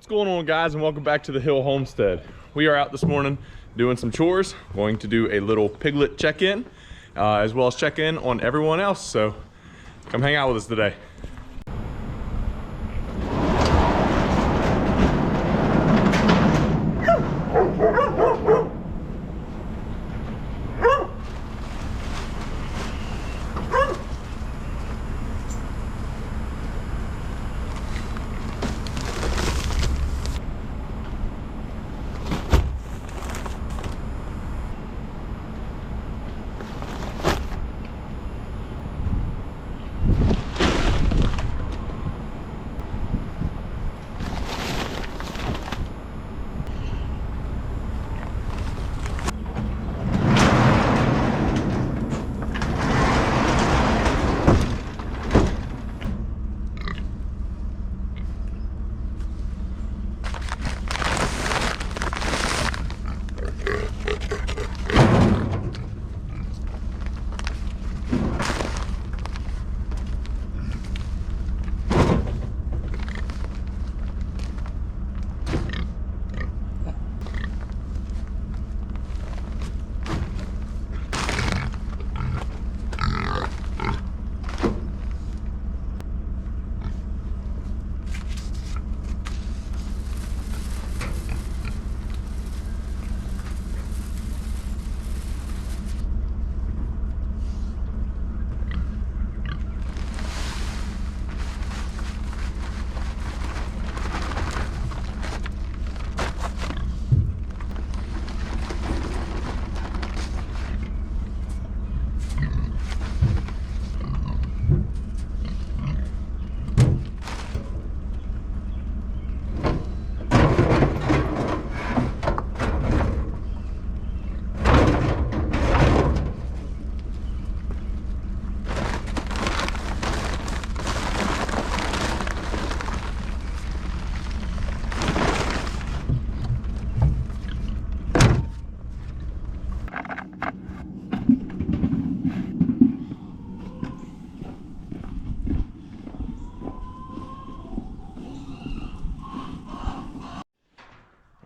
going on, guys, and welcome back to the Hill Homestead. We are out this morning doing some chores, going to do a little piglet check-in, as well as check in on everyone else. So come hang out with us today.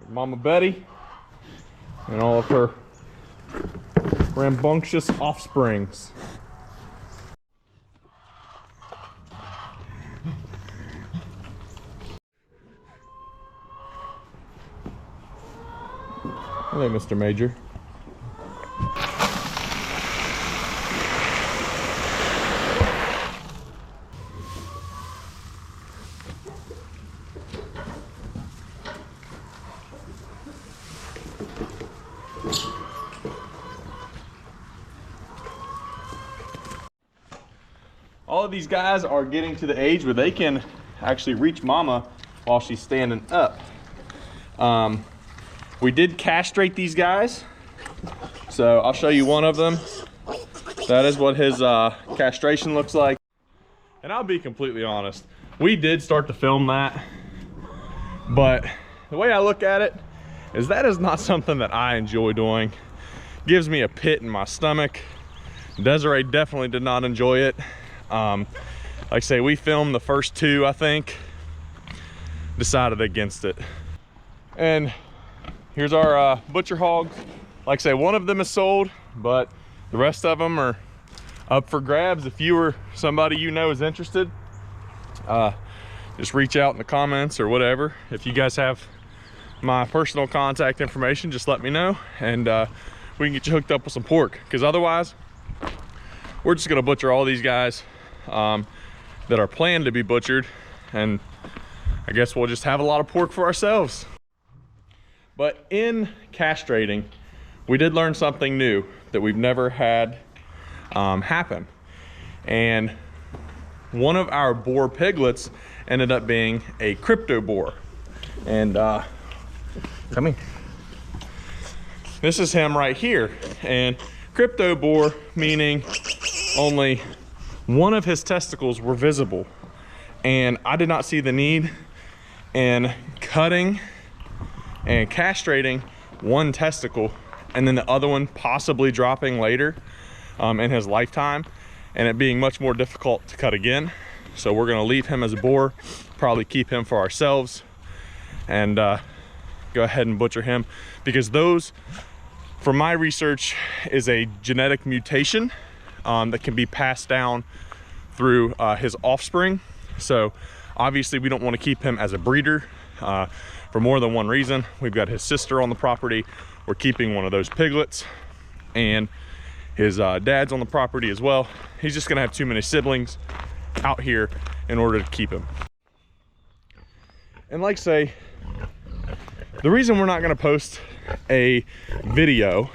Mama Betty and all of her rambunctious offsprings. Hello, Mr. Major. All of these guys are getting to the age where they can actually reach mama while she's standing up. We did castrate these guys, so I'll show you one of them. That is what his castration looks like. And I'll be completely honest, we did start to film that, but the way I look at it is that is not something that I enjoy doing. Gives me a pit in my stomach. Desiree definitely did not enjoy it. Like I say, we filmed the first two, I think, decided against it. And here's our butcher hogs. Like I say, one of them is sold, but the rest of them are up for grabs. If you or somebody you know is interested, just reach out in the comments or whatever. If you guys have my personal contact information, just let me know, and we can get you hooked up with some pork, because otherwise we're just gonna butcher all these guys that are planned to be butchered, and I guess we'll just have a lot of pork for ourselves. But in castrating, we did learn something new that we've never had happen. And one of our boar piglets ended up being a crypto boar. And come here. This is him right here. And crypto boar meaning only one of his testicles were visible. And I did not see the need in cutting and castrating one testicle and then the other one possibly dropping later in his lifetime, and it being much more difficult to cut again. So we're gonna leave him as a boar, probably keep him for ourselves, and go ahead and butcher him, because those, from my research, is a genetic mutation that can be passed down through his offspring. So obviously we don't want to keep him as a breeder for more than one reason. We've got his sister on the property. We're keeping one of those piglets, and his dad's on the property as well. He's just gonna have too many siblings out here in order to keep him. And like say, the reason we're not gonna post a video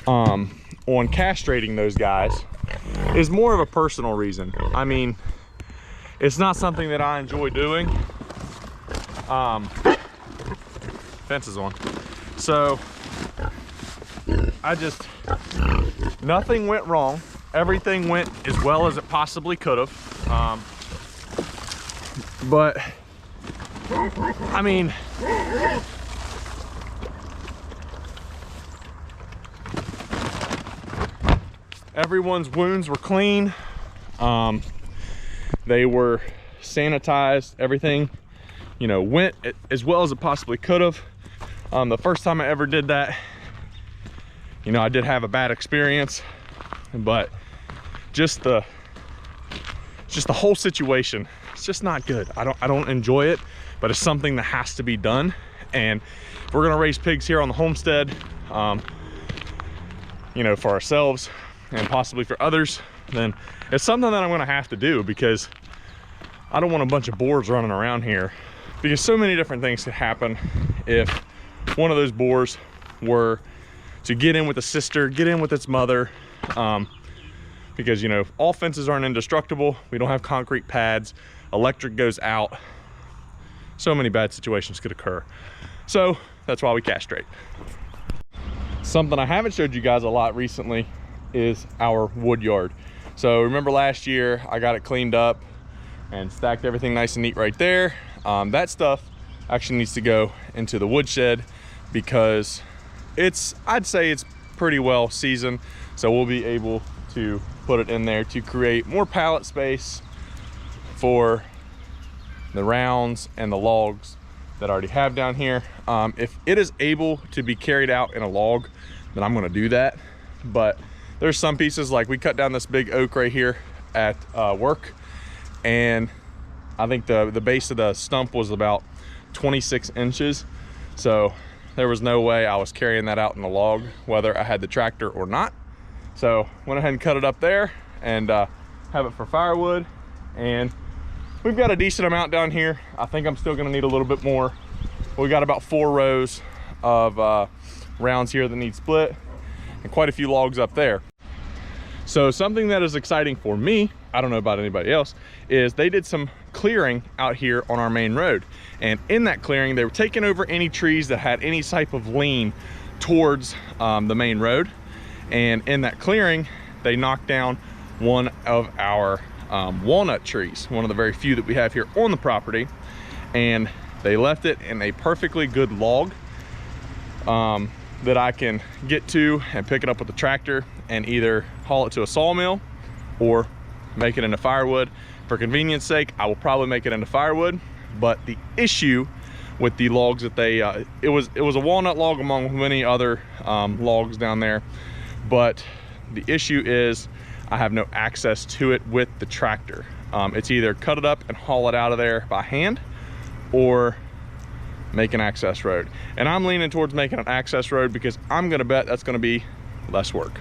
on castrating those guys is more of a personal reason. I mean, it's not something that I enjoy doing. Fence is on. So nothing went wrong. Everything went as well as it possibly could have. But I mean, everyone's wounds were clean. They were sanitized. Everything, you know, went as well as it possibly could have. The first time I ever did that, you know, I did have a bad experience, but just the whole situation, it's just not good. I don't enjoy it, but it's something that has to be done. And if we're gonna raise pigs here on the homestead, you know, for ourselves and possibly for others, then it's something that I'm gonna have to do, because I don't want a bunch of boars running around here, because so many different things could happen if one of those boars were to get in with a sister, get in with its mother, because, you know, all fences aren't indestructible. We don't have concrete pads, electric goes out. So many bad situations could occur. So that's why we castrate. Something I haven't showed you guys a lot recently is our Woodyard. So remember last year I got it cleaned up and stacked everything nice and neat right there. That stuff actually needs to go into the woodshed, because I'd say it's pretty well seasoned. So we'll be able to put it in there to create more pallet space for the rounds and the logs that I already have down here. If it is able to be carried out in a log, then I'm gonna do that. But there's some pieces, like we cut down this big oak right here at work, and I think the base of the stump was about 26 inches. So there was no way I was carrying that out in a log, whether I had the tractor or not. So went ahead and cut it up there and have it for firewood. And we've got a decent amount down here. I think I'm still gonna need a little bit more. We got about 4 rows of rounds here that need split, and quite a few logs up there. So something that is exciting for me, I don't know about anybody else, is they did some clearing out here on our main road. And in that clearing, they were taking over any trees that had any type of lean towards the main road. And in that clearing, they knocked down one of our walnut trees, one of the very few that we have here on the property. And they left it in a perfectly good log that I can get to and pick it up with the tractor and either haul it to a sawmill or make it into firewood. For convenience sake, I will probably make it into firewood. But the issue with the logs that they, it was a walnut log among many other logs down there. But the issue is I have no access to it with the tractor. It's either cut it up and haul it out of there by hand, or make an access road. And I'm leaning towards making an access road, because I'm gonna bet that's gonna be less work.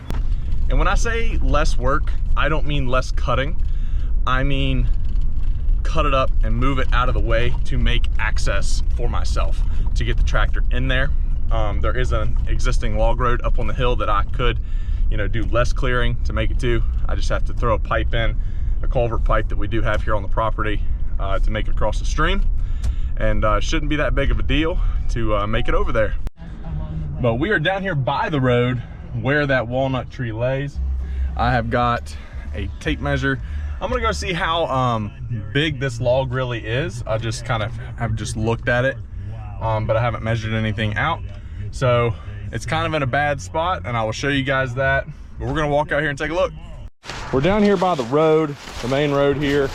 And when I say less work, I don't mean less cutting. I mean cut it up and move it out of the way to make access for myself to get the tractor in there. There is an existing log road up on the hill that I could, you know, do less clearing to make it to. I just have to throw a pipe in, a culvert pipe that we do have here on the property, to make it across the stream. And shouldn't be that big of a deal to make it over there. But we are down here by the road where that walnut tree lays. I have got a tape measure. I'm gonna go see how big this log really is. I just kind of have just looked at it, but I haven't measured anything out. So it's kind of in a bad spot, and I will show you guys that. But we're gonna walk out here and take a look. We're down here by the road, the main road here.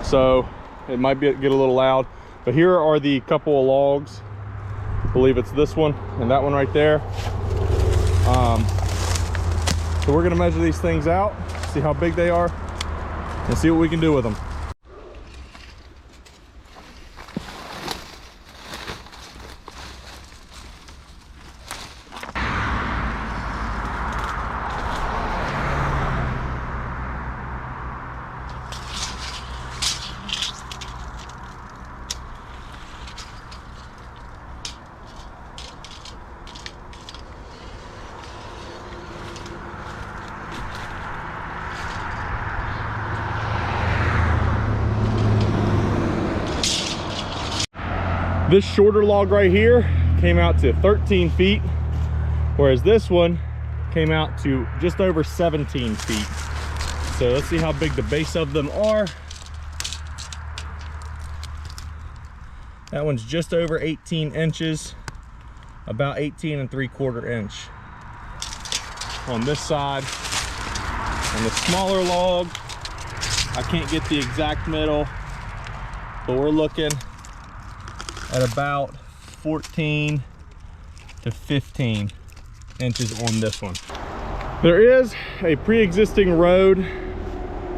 So it might get a little loud, But here are the couple of logs. I believe it's this one and that one right there. So we're gonna measure these things out, see how big they are, and see what we can do with them. This shorter log right here came out to 13 feet, whereas this one came out to just over 17 feet. So let's see how big the base of them are. That one's just over 18 inches, about 18 3/4 inch. On this side, on the smaller log, I can't get the exact middle, but we're looking at about 14 to 15 inches on this one. There is a pre-existing road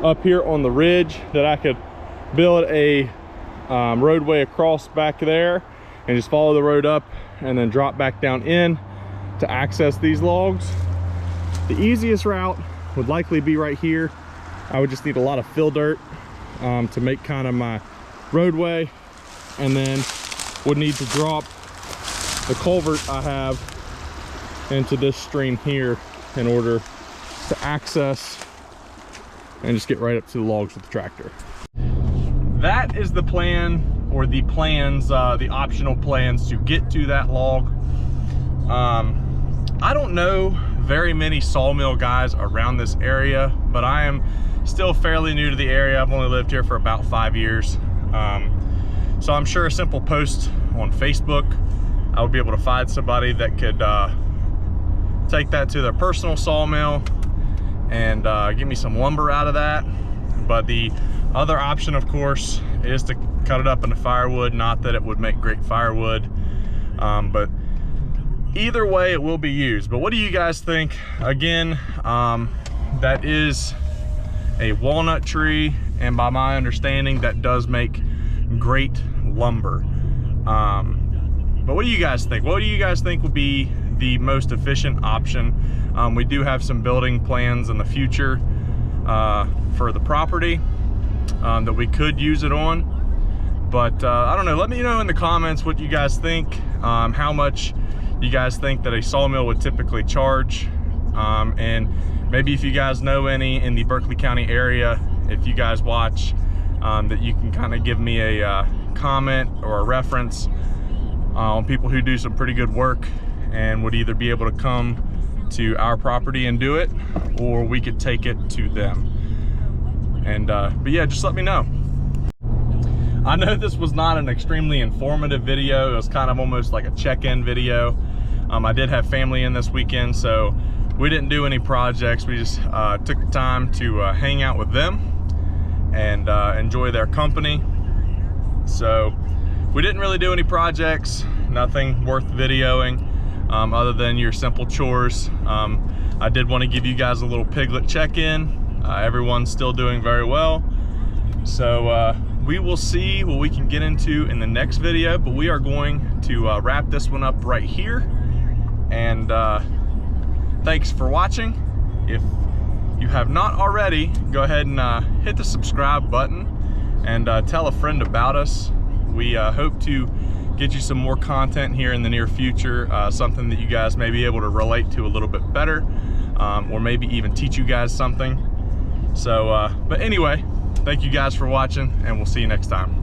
up here on the ridge that I could build a roadway across back there and just follow the road up and then drop back down in to access these logs. The easiest route would likely be right here. I would just need a lot of fill dirt to make kind of my roadway, and then would need to drop the culvert I have into this stream here in order to access and just get right up to the logs with the tractor. That is the plan, or the plans, the optional plans to get to that log. I don't know very many sawmill guys around this area, but I am still fairly new to the area. I've only lived here for about 5 years. So I'm sure a simple post on Facebook, I would be able to find somebody that could take that to their personal sawmill and give me some lumber out of that. But the other option, of course, is to cut it up into firewood. Not that it would make great firewood, but either way it will be used. But what do you guys think? Again, that is a walnut tree, and by my understanding, that does make great lumber. But what do you guys think? What do you guys think would be the most efficient option? We do have some building plans in the future for the property that we could use it on, but I don't know. Let me know in the comments what you guys think, how much you guys think that a sawmill would typically charge, and maybe if you guys know any in the Berkeley County area, if you guys watch, that you can kind of give me a comment or a reference on people who do some pretty good work and would either be able to come to our property and do it, or we could take it to them. And but yeah, just let me know. I know this was not an extremely informative video. It was kind of almost like a check-in video. I did have family in this weekend, so we didn't do any projects. We just took the time to hang out with them and enjoy their company. So we didn't really do any projects, nothing worth videoing, other than your simple chores. I did want to give you guys a little piglet check-in. Everyone's still doing very well. So we will see what we can get into in the next video, but we are going to wrap this one up right here. And thanks for watching. If you have not already, go ahead and hit the subscribe button and tell a friend about us. We hope to get you some more content here in the near future, something that you guys may be able to relate to a little bit better, or maybe even teach you guys something. So, but anyway, thank you guys for watching, and we'll see you next time.